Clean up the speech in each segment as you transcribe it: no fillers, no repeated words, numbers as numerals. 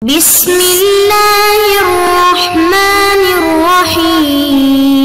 بسم الله الرحمن الرحيم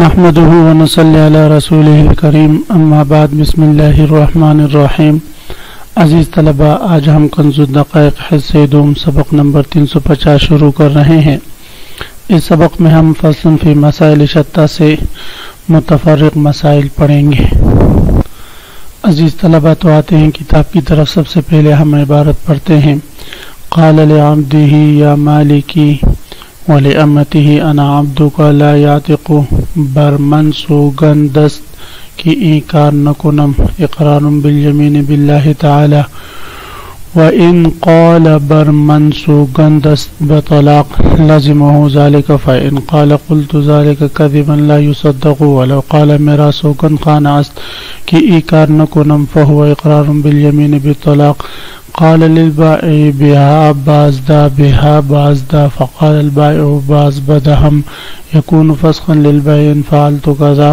نحمده ونصلي على رسوله الكريم اما بعد بسم الله الرحمن الرحیم۔ عزیز طلباء، آج ہم کنز الدقائق حصہ دوم سبق نمبر 350 شروع کر رہے ہیں۔ اس سبق میں ہم فصل فی مسائل شتہ سے متفرق مسائل پڑھیں گے۔ عزیز طلباء، تو آتے ہیں کتاب کی طرف۔ سب سے پہلے ہم عبارت پڑھتے ہیں: قال لعبده یا مالکی ولأمته انا عبدک لا یعتق بر من سوگندست کی اینکار نکنم اقرار بالیمین باللہ تعالی وإن قال بر من سوگندست بطلاق لزمه ذلك فإن قال قلت ذلك كذبا لا يصدق ولو قال میرا سوگند خانہ است کی اینکار نکنم فهو اقرار بالیمین بالطلاق قال للبائع بها بازدا بها بازدا فقال البائع باز بدهم يكون فسخا للبائع إن فعلت كذا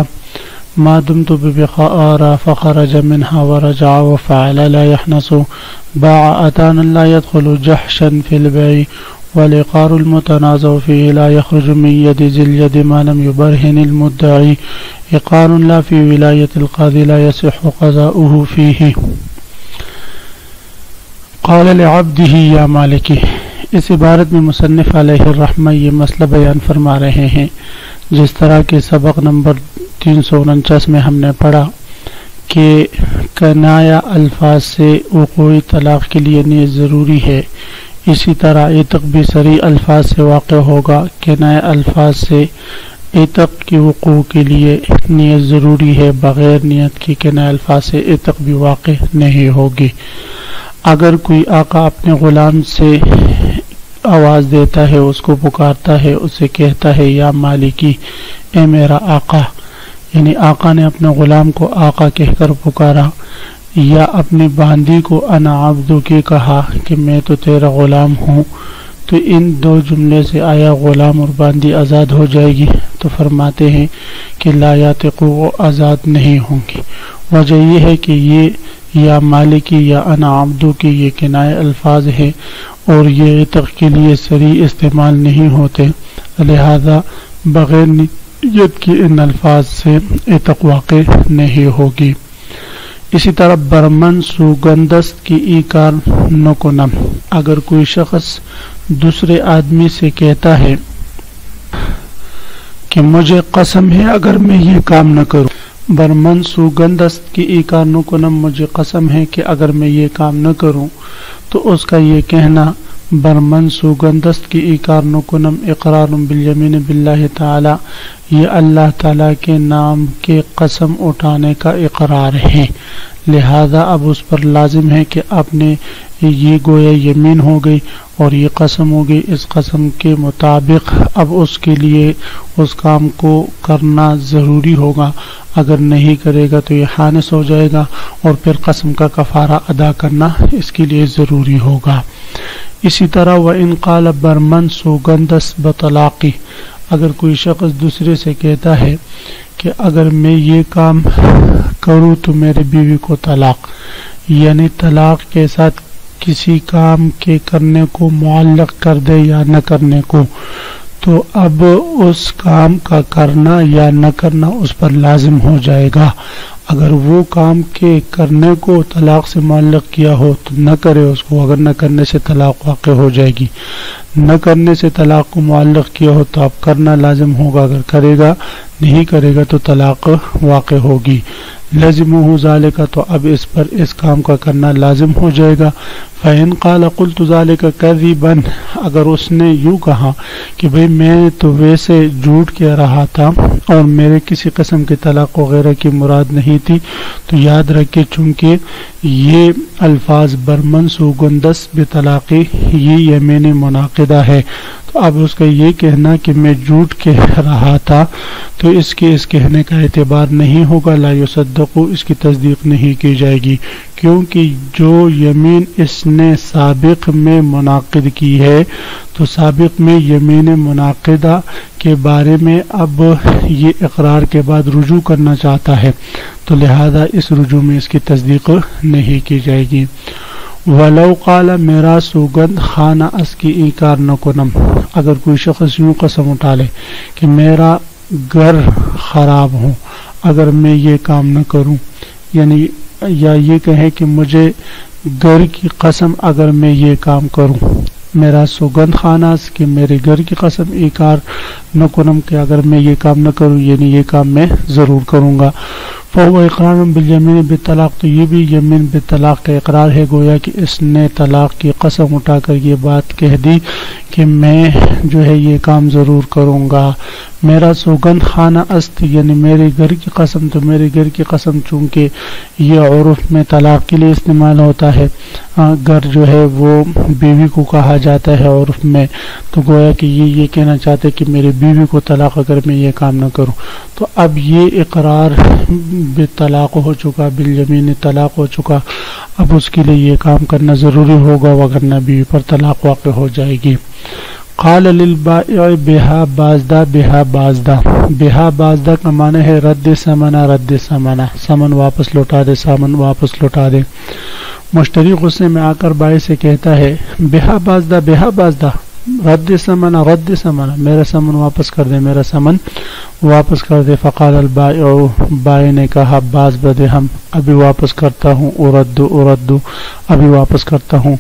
ما دمت ببخارى فخرج منها ورجع وفعل لا يحنس باع أتانا لا يدخل جحشا في البيع والإقرار المتنازع فيه لا يخرج من يد ذي اليد ما لم يبرهن المدعي إقرار لا في ولاية القاضي لا يصح قضاؤه فيه قال لعبده یا مالکی۔ اس عبارت میں مصنف علیہ الرحمہ یہ مسئلہ بیان فرما رہے ہیں جس طرح کے سبق نمبر 349 میں ہم نے پڑھا کہ کنایہ الفاظ سے وقوع طلاق کے لیے نیت ضروری ہے، اسی طرح عتق بھی صریح الفاظ سے واقع ہوگا۔ کنایہ الفاظ سے عتق کی وقوع کے لیے نیت ضروری ہے، بغیر نیت کی کنایہ الفاظ سے عتق بھی واقع نہیں ہوگی۔ اگر کوئی آقا اپنے غلام سے آواز دیتا ہے، اس کو پکارتا ہے، اسے کہتا ہے یا مالکی، اے میرا آقا، یعنی آقا نے اپنے غلام کو آقا کہہ کر پکارا، یا اپنی باندی کو انا عبدو کی کہا کہ میں تو تیرا غلام ہوں، تو ان دو جملے سے آیا غلام اور باندی آزاد ہو جائے گی؟ تو فرماتے ہیں کہ لا یعتقو، وہ آزاد نہیں ہوں گی۔ وجہ یہ ہے کہ یہ یا مالکی یا انا عبدو کی یہ کنایہ الفاظ ہیں اور یہ عتق کے لیے صریح استعمال نہیں ہوتے، لہذا بغیر نیت کی ان الفاظ سے عتق واقع نہیں ہوگی۔ اسی طرح برمن سوگندست کی اینکار نکنم، اگر کوئی شخص دوسرے آدمی سے کہتا ہے کہ مجھے قسم ہے اگر میں یہ کام نہ کروں، برمن سوگندست کی اینکار نکنم، مجھے قسم ہے کہ اگر میں یہ کام نہ کروں، تو اس کا یہ کہنا برمن سوگندست کی اینکار نکنم اقرار بالیمین باللہ تعالی، یہ اللہ تعالیٰ کے نام کے قسم اٹھانے کا اقرار ہے، لہذا اب اس پر لازم ہے کہ آپ نے یہ گویا یمین ہو گئی اور یہ قسم ہو گئی، اس قسم کے مطابق اب اس کے لیے اس کام کو کرنا ضروری ہوگا، اگر نہیں کرے گا تو یہ حانث ہو جائے گا اور پھر قسم کا کفارہ ادا کرنا اس کے لیے ضروری ہوگا۔ اسی طرح وَإِنْ قَالَ بَرْمَنْ سُوگندس بطلاقی، اگر کوئی شخص دوسرے سے کہتا ہے کہ اگر میں یہ کام کروں تو میرے بیوی کو طلاق، یعنی طلاق کے ساتھ کسی کام کے کرنے کو معلق کر دے یا نہ کرنے کو، تو اب اس کام کا کرنا یا نہ کرنا اس پر لازم ہو جائے گا۔ اگر وہ کام کے کرنے کو طلاق سے معلق کیا ہو تو نہ کرے اس کو، اگر نہ کرنے سے طلاق واقع ہو جائے گی، نہ کرنے سے طلاق کو معلق کیا ہو تو اب کرنا لازم ہوگا، اگر کرے گا، نہیں کرے گا تو طلاق واقع ہوگی۔ لازمہ ذالک، تو اب اس پر اس کام کا کرنا لازم ہو جائے گا۔ فإن قال قلت ذالک کذبا، اگر اس نے یوں کہا کہ بھئی میں تو ویسے جھوٹ کہہ رہا تھا اور میرے کسی قسم کی طلاق وغیرہ کی مراد نہیں تھی، تو یاد رکھے چونکہ یہ الفاظ برمن سوگندس بطلاقی یہ یمین منعقدہ ہے، تو اب اس کا یہ کہنا کہ میں جھوٹ کہہ رہا تھا تو اس کے اس کہنے کا اعتبار نہیں ہوگا، لا یصدق، اس کی تصدیق نہیں کی جائے گی، کیونکہ جو یمین اس نے سابق میں منعقد کی ہے تو سابق میں یمین منعقدہ کے بارے میں اب یہ اقرار کے بعد رجوع کرنا چاہتا ہے، تو لہذا اس رجوع میں اس کی تصدیق نہیں کی جائے گی۔ ولو قال میرا سوگند خانہ اس کی انکار نہ کنم، اگر کوئی شخص یوں قسم اٹھا لے کہ میرا گھر خراب ہو اگر میں یہ کام نہ کروں، یعنی یا یہ کہے کہ مجھے گھر کی قسم اگر میں یہ کام کروں، میرا سوگند خانہ اس کہ میرے گھر کی قسم انکار نہ کنم کہ اگر میں یہ کام نہ کروں، یعنی یہ کام میں ضرور کروں گا، فهو اقرار بالیمین بالطلاق، تو یہ بھی یمین بالطلاق کا اقرار ہے، گویا کہ اس نے طلاق کی قسم اٹھا کر یہ بات کہہ دی کہ میں جو ہے یہ کام ضرور کروں گا۔ میرا سوگند خانہ است یعنی میرے گھر کی قسم، تو میرے گھر کی قسم چونکہ یہ عرف میں طلاق کے لیے استعمال ہوتا ہے، گھر جو ہے وہ بیوی کو کہا جاتا ہے عرف میں، تو گویا کہ یہ کہنا چاہتے کہ میرے بیوی کو طلاق اگر میں یہ کام نہ کروں، تو اب یہ اقرار بالطلاق ہو چکا، بالیمین طلاق ہو چکا، اب اس کے لیے یہ کام کرنا ضروری ہوگا وگرنہ بیوی پر طلاق واقع ہو جائے گی۔ قال للبائع بها بازدہ بها بازدہ، بها بازدہ کا معنی ہے رد ثمنہ، رد ثمنہ، ثمن واپس لوٹا دے، ثمن واپس لوٹا دے۔ مشتری غصے میں آ کر بائع سے کہتا ہے بها بازدہ بها بازدہ، رد ثمنہ، رد ثمنہ، میرا ثمن واپس کر دے، میرا ثمن واپس کر دے۔ فقال البائع، بائع نے کہا باز بدے ہم ابھی واپس کرتا ہوں، ارد ابھی واپس کرتا ہوں،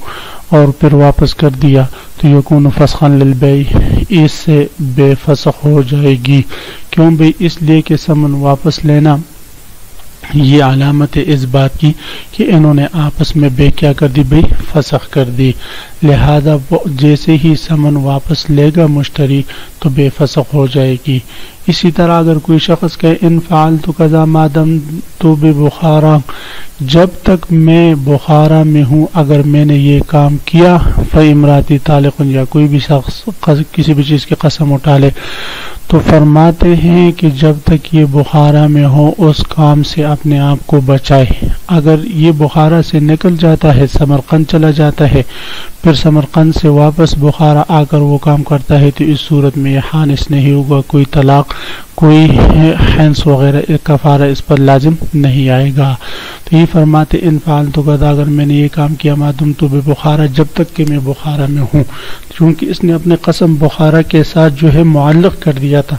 اور پھر واپس کر دیا تو یکون فسخا للبیع، اس سے بے فسخ ہو جائے گی۔ کیوں بھئی؟ اس لیے کہ ثمن واپس لینا یہ علامت ہے اس بات کی کہ انہوں نے آپس میں بے کیا کر دی، بھئی فسخ کر دی، لہذا جیسے ہی ثمن واپس لے گا مشتری تو بے فسخ ہو جائے گی۔ اسی طرح اگر کوئی شخص کہے ان فعلت کذا ما دمت ببخارا، جب تک میں بخارا میں ہوں اگر میں نے یہ کام کیا، فامراتی طالق، یا کوئی بھی شخص کسی بھی چیز کی قسم اٹھا لے تو فرماتے ہیں کہ جب تک یہ بخارا میں ہو اس کام سے اپنے آپ کو بچائے، اگر یہ بخارا سے نکل جاتا ہے، سمرقند چلا جاتا ہے، پھر سمرقند سے واپس بخارا آ کر وہ کام کرتا ہے، تو اس صورت میں یہ حانس نہیں ہوگا، کوئی طلاق، کوئی حنس وغیرہ کفارہ اس پر لازم نہیں آئے گا۔ تو یہ فرماتے ان فعلت کذا، اگر میں نے یہ کام کیا، ما دمت ببخارا، جب تک کہ میں بخارا میں ہوں، کیونکہ اس نے اپنے قسم بخارا کے ساتھ جو ہے معلق کر دیا تھا،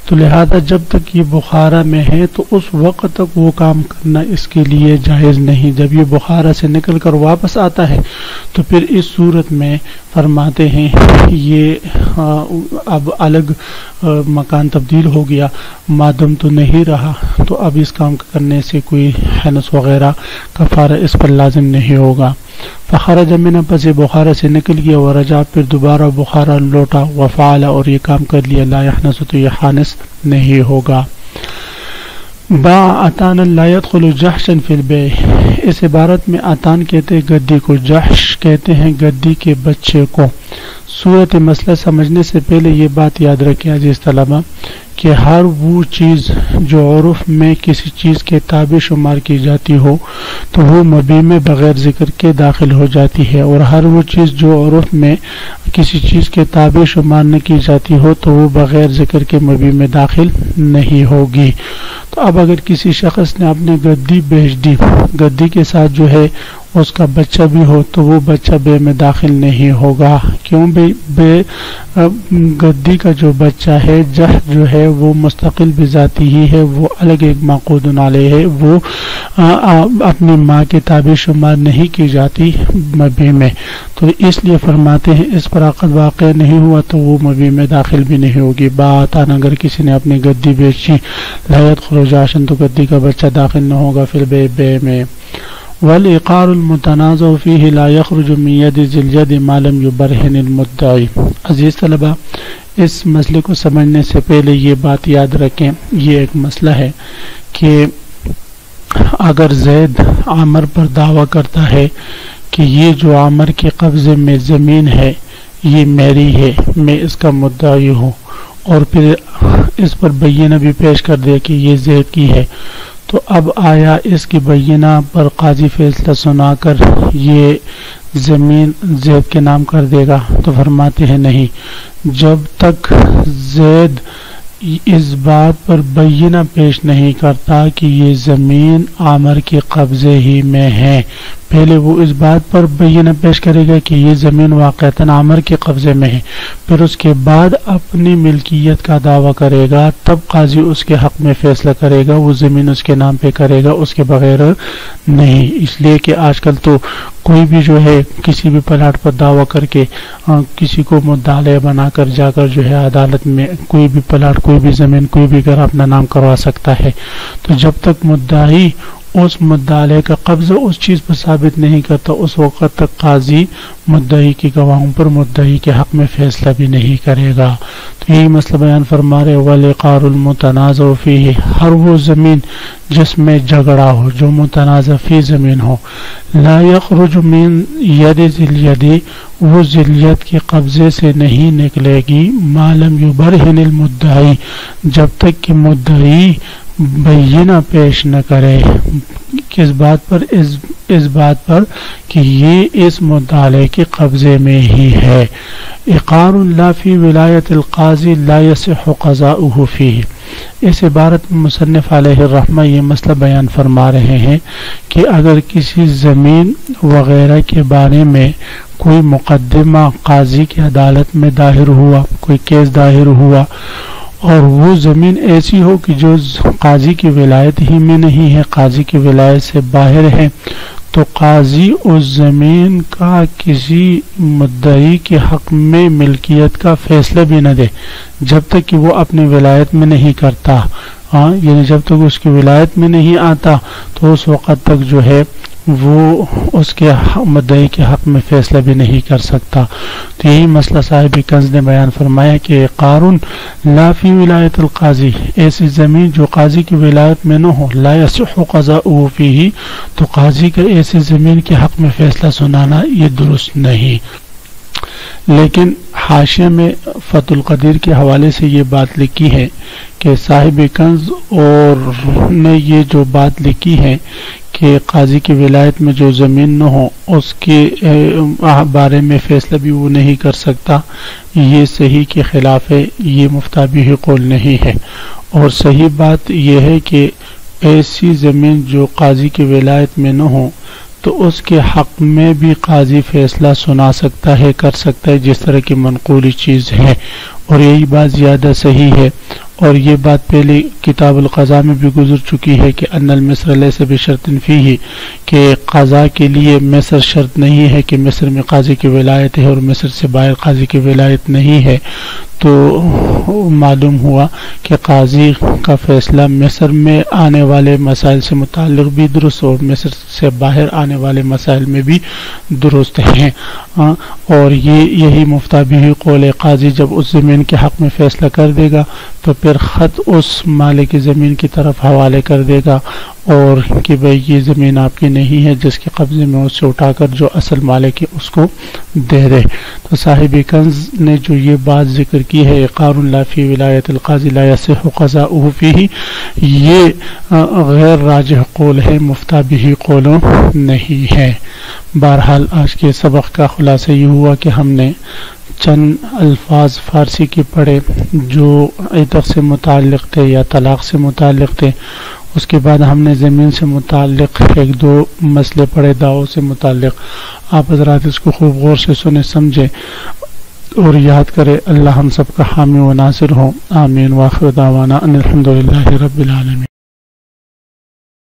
تو لہذا جب تک یہ بخارا میں ہے تو اس وقت تک وہ کام کرنا اس کے لیے جائز نہیں۔ جب یہ بخارا سے نکل کر واپس آتا ہے تو پھر اس صورت میں فرماتے ہیں یہ اب الگ مکان تبدیل ہو گیا، مادم تو نہیں رہا، تو اب اس کام کرنے سے کوئی حنس وغیرہ کفارہ اس پر لازم نہیں ہوگا۔ فخرج من، پس بخارا سے نکل گیا، ورجع، پھر دوبارہ بخارا لوٹا، وفعل، اور یہ کام کر لیا، لا یحنس، تو یہ حانس نہیں ہوگا۔ باع اتانا لا يدخل جحشا فی البیع، اس عبارت میں اتان کہتے ہیں گدی کو، جحش کہتے ہیں گدی کے بچے کو۔ صورت مسئلہ سمجھنے سے پہلے یہ بات یاد رکھیں عزیز طلبہ کہ ہر وہ چیز جو عرف میں کسی چیز کے تابع شمار کی جاتی ہو تو وہ مبیع میں بغیر ذکر کے داخل ہو جاتی ہے، اور ہر وہ چیز جو عرف میں کسی چیز کے تابع شمار نہ کی جاتی ہو تو وہ بغیر ذکر کے مبیع میں داخل نہیں ہوگی۔ تو اب اگر کسی شخص نے اپنے گدی بیچ دی، گدی کے ساتھ جو ہے اس کا بچہ بھی ہو تو وہ بچہ بے میں داخل نہیں ہوگا۔ کیوں بے گدی کا جو بچہ ہے، جہ جو ہے وہ مستقل بذاتی ہی ہے، وہ الگ ایک معقود علیہ ہے، وہ اپنی ماں کے تابع شمار نہیں کی جاتی مبیع میں، تو اس لیے فرماتے ہیں اس پر عقد واقع نہیں ہوا تو وہ مبیع میں داخل بھی نہیں ہوگی۔ بات اگر کسی نے اپنی گدی بیچی، لا يدخل جحشا، تو گدی کا بچہ داخل نہ ہوگا فی البیع، بیع میں۔ والإقرار المتنازع فيه لا يخرج من يد ذي اليد ما لم يبرهن المدعي۔ عزیز طلبہ، اس مسئلے کو سمجھنے سے پہلے یہ بات یاد رکھیں، یہ ایک مسئلہ ہے کہ اگر زید عامر پر دعویٰ کرتا ہے کہ یہ جو عامر کے قبضے میں زمین ہے یہ میری ہے، میں اس کا مدعی ہوں، اور پھر اس پر بینہ بھی پیش کر دے کہ یہ زید کی ہے، تو اب آیا اس کی بینہ پر قاضی فیصلہ سنا کر یہ زمین زید کے نام کر دے گا؟ تو فرماتے ہیں نہیں، جب تک زید اس بات پر بینہ پیش نہیں کرتا کہ یہ زمین عامر کے قبضے ہی میں ہے، پہلے وہ اس بات پر بینہ پیش کرے گا کہ یہ زمین واقعتاً عامر کے قبضے میں ہے، پھر اس کے بعد اپنی ملکیت کا دعویٰ کرے گا، تب قاضی اس کے حق میں فیصلہ کرے گا، وہ زمین اس کے نام پہ کرے گا، اس کے بغیر نہیں۔ اس لیے کہ آج کل تو کوئی بھی جو ہے کسی بھی پلاٹ پر دعویٰ کر کے کسی کو مدعا بنا کر جا کر جو ہے عدالت میں کوئی بھی پلاٹ، کوئی بھی زمین، کوئی بھی گھر اپنا نام کروا سکتا ہے۔ تو جب تک مدعی اس مدعا کا قبضہ اس چیز پر ثابت نہیں کرتا، اس وقت تک قاضی مدعی کی گواہوں پر مدعی کے حق میں فیصلہ بھی نہیں کرے گا۔ تو یہی مسئلہ بیان فرما رہے والعقار المتنازع فیہ، ہر وہ زمین جس میں جھگڑا ہو، جو متنازع فی زمین ہو، لا یخرج من ید ذی الید، وہ ذلیت کے قبضے سے نہیں نکلے گی، ما لم یبرہن المدعی، جب تک کہ مدعی بینہ پیش نہ کرے۔ کس بات پر؟ اس بات پر کہ یہ اس مدعے کے قبضے میں ہی ہے۔ عقار لا فی ولایت القاضی لا یصح قضاؤہ فیہ، اس عبارت میں مصنف علیہ الرحمہ یہ مسئلہ بیان فرما رہے ہیں کہ اگر کسی زمین وغیرہ کے بارے میں کوئی مقدمہ قاضی کی عدالت میں داخل ہوا، کوئی کیس داخل ہوا، اور وہ زمین ایسی ہو کہ جو قاضی کی ولایت ہی میں نہیں ہے، قاضی کی ولایت سے باہر ہے، تو قاضی اس زمین کا کسی مدعی کے حق میں ملکیت کا فیصلہ بھی نہ دے جب تک کہ وہ اپنی ولایت میں نہیں کرتا۔ یعنی جب تک اس کی ولایت میں نہیں آتا تو اس وقت تک جو ہے وہ اس کے مدعی کے حق میں فیصلہ بھی نہیں کر سکتا۔ تو یہی مسئلہ صاحب کنز نے بیان فرمایا کہ قارن لا فی ولایت القاضی، ایسی زمین جو قاضی کی ولایت میں نہ ہو، لا یصح قضاؤہ فیہ، تو قاضی کا ایسی زمین کے حق میں فیصلہ سنانا یہ درست نہیں۔ لیکن حاشیہ میں فتح القدیر کے حوالے سے یہ بات لکھی ہے کہ صاحب کنز اور نے یہ جو بات لکھی ہے کہ قاضی کی ولایت میں جو زمین نہ ہو اس کے بارے میں فیصلہ بھی وہ نہیں کر سکتا، یہ صحیح کے خلاف ہے، یہ مفتابی قول نہیں ہے۔ اور صحیح بات یہ ہے کہ ایسی زمین جو قاضی کی ولایت میں نہ ہو تو اس کے حق میں بھی قاضی فیصلہ سنا سکتا ہے، کر سکتا ہے، جس طرح کی منقولی چیز ہے، اور یہی بات زیادہ صحیح ہے۔ اور یہ بات پہلے کتاب القضاء میں بھی گزر چکی ہے کہ ان المصر لیس بشرط فیہ، کہ قضاء کے لیے مصر شرط نہیں ہے کہ مصر میں قاضی کی ولایت ہے اور مصر سے باہر قاضی کی ولایت نہیں ہے۔ تو معلوم ہوا کہ قاضی کا فیصلہ مصر میں آنے والے مسائل سے متعلق بھی درست اور مصر سے باہر آنے والے مسائل میں بھی درست ہیں۔ اور یہی مفتابی قول قاضی جب اس زمین کے حق میں فیصلہ کر دے گا تو پھر خط اس مالک زمین کی طرف حوالے کر دے گا اور کہ بھئی یہ زمین آپ کی نہیں ہے، جس کے قبضے میں اس سے اٹھا کر جو اصل مالک ہے اس کو دے دے۔ تو صاحب کنز نے جو یہ بات ذکر کی ہے عقار لا فی ولایت القاضی لا یصح قضاؤہ فیہ، یہ غیر راجح قول ہے، مفتابی قول نہیں ہے۔ بہرحال آج کے سبق کا خلاصہ یہ ہوا کہ ہم نے چند الفاظ فارسی کے پڑھے جو عتق سے متعلق تھے یا طلاق سے متعلق تھے، اس کے بعد ہم نے زمین سے متعلق ایک دو مسئلے پڑھے، دعووں سے متعلق۔ آپ حضرات اس کو خوب غور سے سنے سمجھے اور یاد کرے۔ اللہ ہم سب کا حامی و ناصر ہو، آمین۔ وآخر دعوانا ان الحمدللہ رب العالمین۔